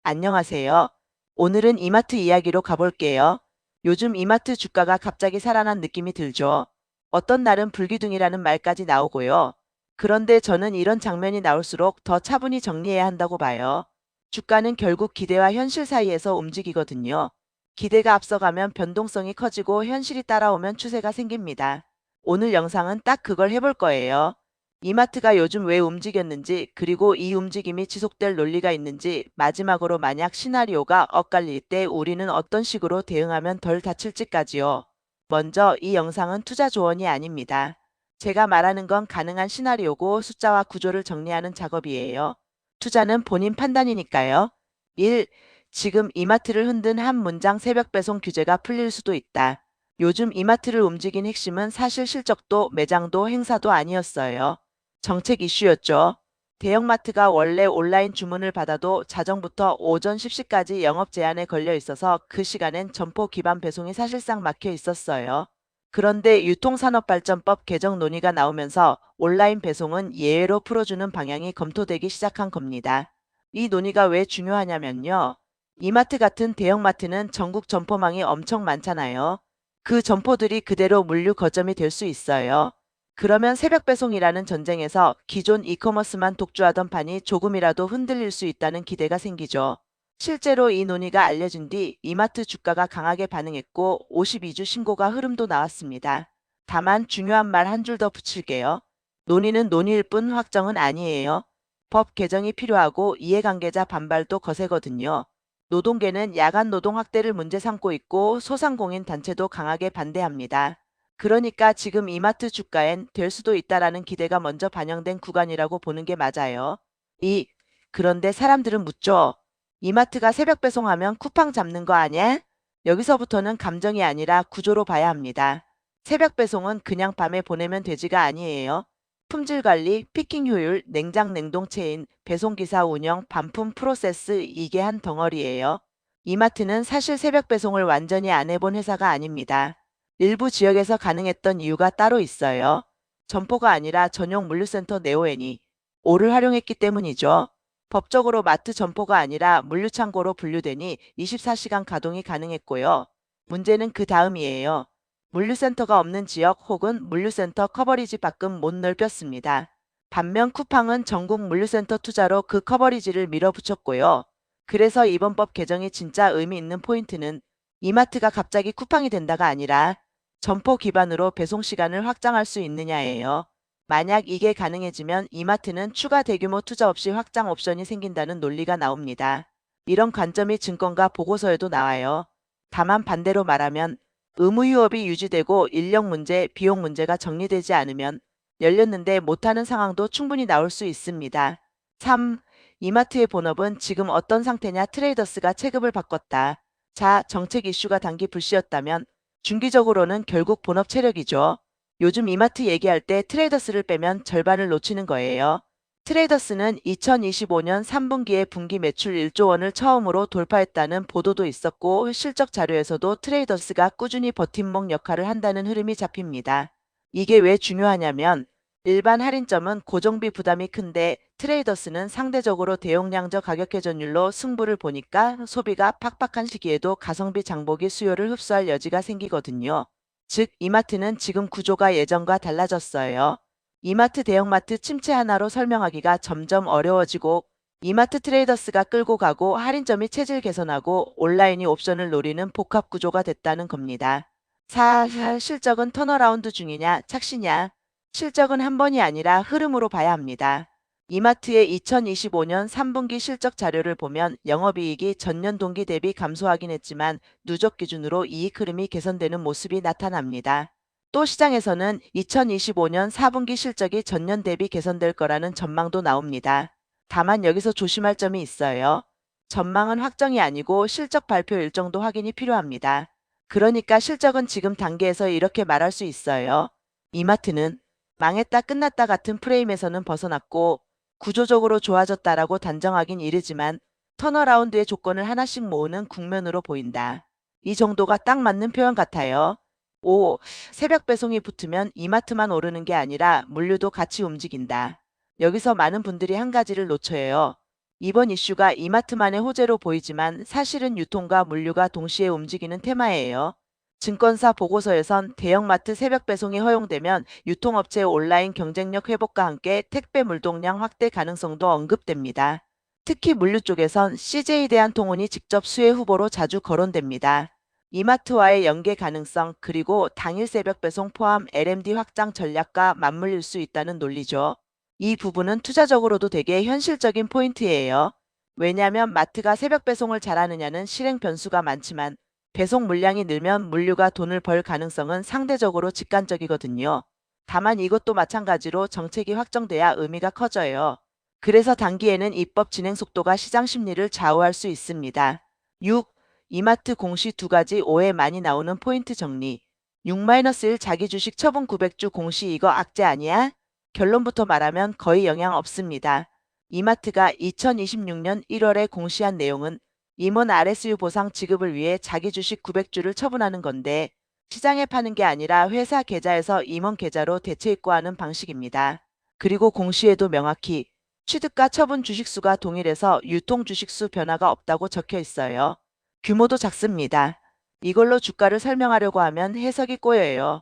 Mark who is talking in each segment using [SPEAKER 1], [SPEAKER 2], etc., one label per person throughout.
[SPEAKER 1] 안녕하세요. 오늘은 이마트 이야기로 가볼게요. 요즘 이마트 주가가 갑자기 살아난 느낌이 들죠. 어떤 날은 불기둥이라는 말까지 나오고요. 그런데 저는 이런 장면이 나올수록 더 차분히 정리해야 한다고 봐요. 주가는 결국 기대와 현실 사이에서 움직이거든요. 기대가 앞서가면 변동성이 커지고 현실이 따라오면 추세가 생깁니다. 오늘 영상은 딱 그걸 해볼 거예요. 이마트가 요즘 왜 움직였는지, 그리고 이 움직임이 지속될 논리가 있는지, 마지막으로 만약 시나리오가 엇갈릴 때 우리는 어떤 식으로 대응하면 덜 다칠지까지요. 먼저 이 영상은 투자 조언이 아닙니다. 제가 말하는 건 가능한 시나리오고 숫자와 구조를 정리하는 작업이에요. 투자는 본인 판단이니까요. 1. 지금 이마트를 흔든 한 문장 새벽 배송 규제가 풀릴 수도 있다. 요즘 이마트를 움직인 핵심은 사실 실적도 매장도 행사도 아니었어요. 정책 이슈였죠. 대형마트가 원래 온라인 주문을 받아도 자정부터 오전 10시까지 영업 제한에 걸려 있어서 그 시간엔 점포 기반 배송이 사실상 막혀 있었어요. 그런데 유통산업발전법 개정 논의가 나오면서 온라인 배송은 예외로 풀어주는 방향이 검토되기 시작한 겁니다. 이 논의가 왜 중요하냐면요. 이마트 같은 대형마트는 전국 점포망이 엄청 많잖아요. 그 점포들이 그대로 물류 거점이 될 수 있어요. 그러면 새벽 배송이라는 전쟁에서 기존 이커머스만 독주하던 판이 조금이라도 흔들릴 수 있다는 기대가 생기죠. 실제로 이 논의가 알려진 뒤 이마트 주가가 강하게 반응했고 52주 신고가 흐름도 나왔습니다. 다만 중요한 말 한 줄 더 붙일게요. 논의는 논의일 뿐 확정은 아니에요. 법 개정이 필요하고 이해관계자 반발도 거세거든요. 노동계는 야간 노동 확대를 문제 삼고 있고 소상공인 단체도 강하게 반대합니다. 그러니까 지금 이마트 주가엔 될 수도 있다라는 기대가 먼저 반영된 구간이라고 보는 게 맞아요. 그런데 사람들은 묻죠. 이마트가 새벽 배송하면 쿠팡 잡는 거 아니야? 여기서부터는 감정이 아니라 구조로 봐야 합니다. 새벽 배송은 그냥 밤에 보내면 되지가 아니에요. 품질 관리, 피킹 효율, 냉장 냉동 체인, 배송기사 운영, 반품 프로세스 이게 한 덩어리예요. 이마트는 사실 새벽 배송을 완전히 안 해본 회사가 아닙니다. 일부 지역에서 가능했던 이유가 따로 있어요. 점포가 아니라 전용 물류센터 네오엔이 오를 활용했기 때문이죠. 법적으로 마트 점포가 아니라 물류창고로 분류되니 24시간 가동이 가능했고요. 문제는 그 다음이에요. 물류센터가 없는 지역 혹은 물류센터 커버리지 밖은 못 넓혔습니다. 반면 쿠팡은 전국 물류센터 투자로 그 커버리지를 밀어붙였고요. 그래서 이번 법 개정이 진짜 의미 있는 포인트는 이마트가 갑자기 쿠팡이 된다가 아니라 점포 기반으로 배송 시간을 확장할 수 있느냐예요. 만약 이게 가능해지면 이마트는 추가 대규모 투자 없이 확장 옵션이 생긴다는 논리가 나옵니다. 이런 관점이 증권가 보고서에도 나와요. 다만 반대로 말하면 의무유업이 유지되고 인력 문제, 비용 문제가 정리되지 않으면 열렸는데 못하는 상황도 충분히 나올 수 있습니다. 3. 이마트의 본업은 지금 어떤 상태냐. 트레이더스가 체급을 바꿨다. 자, 정책 이슈가 단기 불씨였다면 중기적으로는 결국 본업 체력이죠. 요즘 이마트 얘기할 때 트레이더스를 빼면 절반을 놓치는 거예요. 트레이더스는 2025년 3분기에 분기 매출 1조 원을 처음으로 돌파했다는 보도도 있었고 실적 자료에서도 트레이더스가 꾸준히 버팀목 역할을 한다는 흐름이 잡힙니다. 이게 왜 중요하냐면 일반 할인점은 고정비 부담이 큰데 트레이더스는 상대적으로 대용량적 가격 회전율로 승부를 보니까 소비가 팍팍한 시기에도 가성비 장보기 수요를 흡수할 여지가 생기거든요. 즉 이마트는 지금 구조가 예전과 달라졌어요. 이마트 대형마트 침체 하나로 설명하기가 점점 어려워지고 이마트 트레이더스가 끌고 가고 할인점이 체질 개선하고 온라인이 옵션을 노리는 복합 구조가 됐다는 겁니다. 4. 실적은 턴어라운드 중이냐 착시냐. 실적은 한 번이 아니라 흐름으로 봐야 합니다. 이마트의 2025년 3분기 실적 자료를 보면 영업이익이 전년 동기 대비 감소하긴 했지만 누적 기준으로 이익 흐름이 개선되는 모습이 나타납니다. 또 시장에서는 2025년 4분기 실적이 전년 대비 개선될 거라는 전망도 나옵니다. 다만 여기서 조심할 점이 있어요. 전망은 확정이 아니고 실적 발표 일정도 확인이 필요합니다. 그러니까 실적은 지금 단계에서 이렇게 말할 수 있어요. 이마트는 망했다 끝났다 같은 프레임에서는 벗어났고 구조적으로 좋아졌다라고 단정하긴 이르지만 턴어라운드의 조건을 하나씩 모으는 국면으로 보인다. 이 정도가 딱 맞는 표현 같아요. 5. 새벽 배송이 붙으면 이마트만 오르는 게 아니라 물류도 같이 움직인다. 여기서 많은 분들이 한 가지를 놓쳐요. 이번 이슈가 이마트만의 호재로 보이지만 사실은 유통과 물류가 동시에 움직이는 테마예요. 증권사 보고서에선 대형마트 새벽 배송이 허용되면 유통업체의 온라인 경쟁력 회복과 함께 택배 물동량 확대 가능성도 언급됩니다. 특히 물류 쪽에선 CJ 대한통운이 직접 수혜 후보로 자주 거론됩니다. 이마트와의 연계 가능성 그리고 당일 새벽 배송 포함 LMD 확장 전략과 맞물릴 수 있다는 논리죠. 이 부분은 투자적으로도 되게 현실적인 포인트예요. 왜냐하면 마트가 새벽 배송을 잘하느냐는 실행 변수가 많지만 배송 물량이 늘면 물류가 돈을 벌 가능성은 상대적으로 직관적이거든요. 다만 이것도 마찬가지로 정책이 확정돼야 의미가 커져요. 그래서 단기에는 입법 진행 속도가 시장 심리를 좌우할 수 있습니다. 6. 이마트 공시 두 가지 오해 많이 나오는 포인트 정리. 6-1 자기 주식 처분 900주 공시 이거 악재 아니야? 결론부터 말하면 거의 영향 없습니다. 이마트가 2026년 1월에 공시한 내용은 임원 RSU 보상 지급을 위해 자기 주식 900주를 처분하는 건데 시장에 파는 게 아니라 회사 계좌에서 임원 계좌로 대체 입고하는 방식입니다. 그리고 공시에도 명확히 취득과 처분 주식수가 동일해서 유통 주식수 변화가 없다고 적혀 있어요. 규모도 작습니다. 이걸로 주가를 설명하려고 하면 해석이 꼬여요.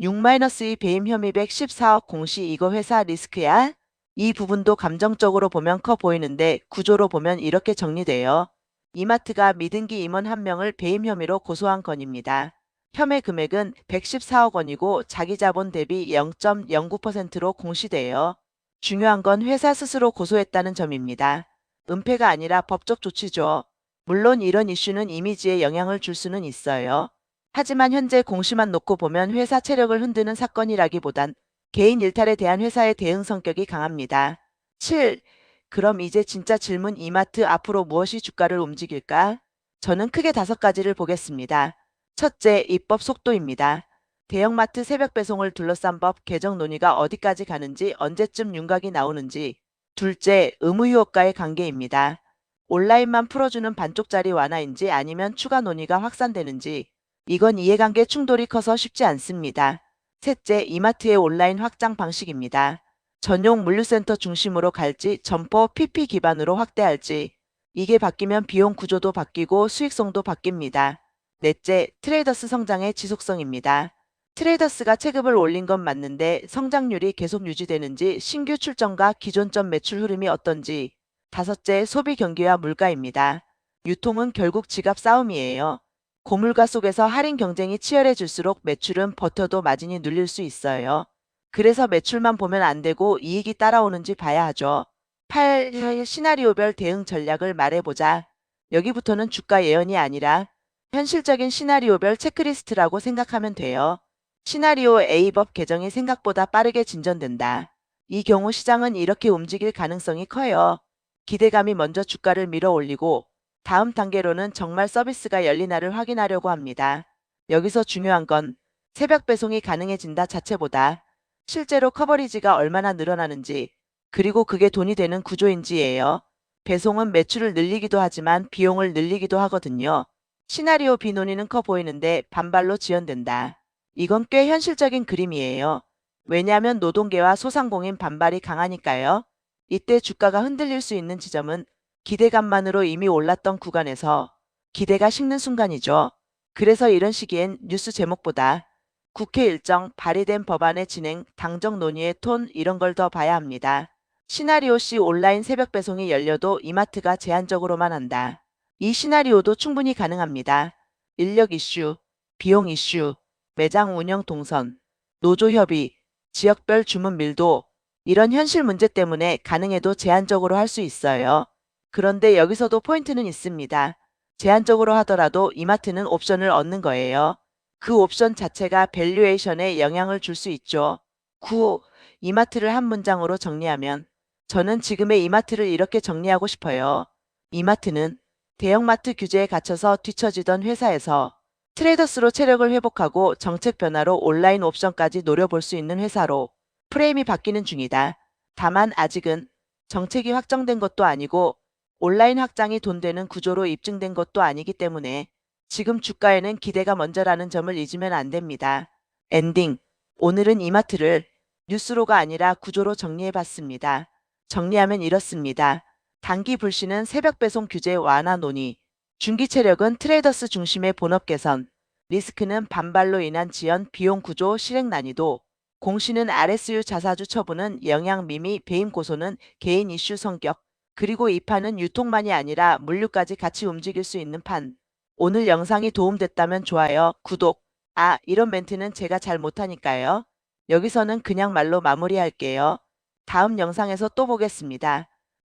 [SPEAKER 1] 6-2 배임 혐의 114억 공시 이거 회사 리스크야? 이 부분도 감정적으로 보면 커 보이는데 구조로 보면 이렇게 정리돼요. 이마트가 미등기 임원 1명을 배임 혐의로 고소한 건입니다. 혐의 금액은 114억 원이고 자기 자본 대비 0.09%로 공시돼요. 중요한 건 회사 스스로 고소했다는 점입니다. 은폐가 아니라 법적 조치죠. 물론 이런 이슈는 이미지에 영향을 줄 수는 있어요. 하지만 현재 공시만 놓고 보면 회사 체력을 흔드는 사건이라기보단 개인 일탈에 대한 회사의 대응 성격이 강합니다. 7. 그럼 이제 진짜 질문 이마트 앞으로 무엇이 주가를 움직일까? 저는 크게 5가지를 보겠습니다. 첫째, 입법 속도입니다. 대형마트 새벽 배송을 둘러싼 법 개정 논의가 어디까지 가는지 언제쯤 윤곽이 나오는지. 둘째, 의무 휴업과의 관계입니다. 온라인만 풀어주는 반쪽짜리 완화인지 아니면 추가 논의가 확산되는지. 이건 이해관계 충돌이 커서 쉽지 않습니다. 셋째, 이마트의 온라인 확장 방식입니다. 전용 물류센터 중심으로 갈지 점포 PP 기반으로 확대할지. 이게 바뀌면 비용 구조도 바뀌고 수익성도 바뀝니다. 넷째, 트레이더스 성장의 지속성입니다. 트레이더스가 체급을 올린 건 맞는데 성장률이 계속 유지되는지 신규 출점과 기존점 매출 흐름이 어떤지. 다섯째, 소비 경기와 물가입니다. 유통은 결국 지갑 싸움이에요. 고물가 속에서 할인 경쟁이 치열해질수록 매출은 버텨도 마진이 눌릴 수 있어요. 그래서 매출만 보면 안 되고 이익이 따라오는지 봐야 하죠. 8. 시나리오별 대응 전략을 말해보자. 여기부터는 주가 예언이 아니라 현실적인 시나리오별 체크리스트라고 생각하면 돼요. 시나리오 A 법 개정이 생각보다 빠르게 진전된다. 이 경우 시장은 이렇게 움직일 가능성이 커요. 기대감이 먼저 주가를 밀어 올리고 다음 단계로는 정말 서비스가 열리나를 확인하려고 합니다. 여기서 중요한 건 새벽 배송이 가능해진다 자체보다 실제로 커버리지가 얼마나 늘어나는지 그리고 그게 돈이 되는 구조인지예요. 배송은 매출을 늘리기도 하지만 비용을 늘리기도 하거든요. 시나리오 B 논의는 커 보이는데 반발로 지연된다. 이건 꽤 현실적인 그림이에요. 왜냐하면 노동계와 소상공인 반발이 강하니까요. 이때 주가가 흔들릴 수 있는 지점은 기대감만으로 이미 올랐던 구간에서 기대가 식는 순간이죠. 그래서 이런 시기엔 뉴스 제목보다 국회 일정, 발의된 법안의 진행, 당정 논의의 톤 이런 걸 더 봐야 합니다. 시나리오 C 온라인 새벽 배송이 열려도 이마트가 제한적으로만 한다. 이 시나리오도 충분히 가능합니다. 인력 이슈, 비용 이슈, 매장 운영 동선, 노조 협의, 지역별 주문 밀도 이런 현실 문제 때문에 가능해도 제한적으로 할 수 있어요. 그런데 여기서도 포인트는 있습니다. 제한적으로 하더라도 이마트는 옵션을 얻는 거예요. 그 옵션 자체가 밸류에이션에 영향을 줄 수 있죠. 9. 이마트를 한 문장으로 정리하면 저는 지금의 이마트를 이렇게 정리하고 싶어요. 이마트는 대형마트 규제에 갇혀서 뒤처지던 회사에서 트레이더스로 체력을 회복하고 정책 변화로 온라인 옵션까지 노려볼 수 있는 회사로 프레임이 바뀌는 중이다. 다만 아직은 정책이 확정된 것도 아니고 온라인 확장이 돈 되는 구조로 입증된 것도 아니기 때문에 지금 주가에는 기대가 먼저라는 점을 잊으면 안 됩니다. 엔딩. 오늘은 이마트를 뉴스로가 아니라 구조로 정리해봤습니다. 정리하면 이렇습니다. 단기 불씨는 새벽 배송 규제 완화 논의, 중기 체력은 트레이더스 중심의 본업 개선, 리스크는 반발로 인한 지연 비용 구조 실행 난이도, 공시는 RSU 자사주 처분은 영향 미미 배임 고소는 개인 이슈 성격, 그리고 이 판은 유통만이 아니라 물류까지 같이 움직일 수 있는 판. 오늘 영상이 도움됐다면 좋아요, 구독. 이런 멘트는 제가 잘 못하니까요. 여기서는 그냥 말로 마무리할게요. 다음 영상에서 또 보겠습니다.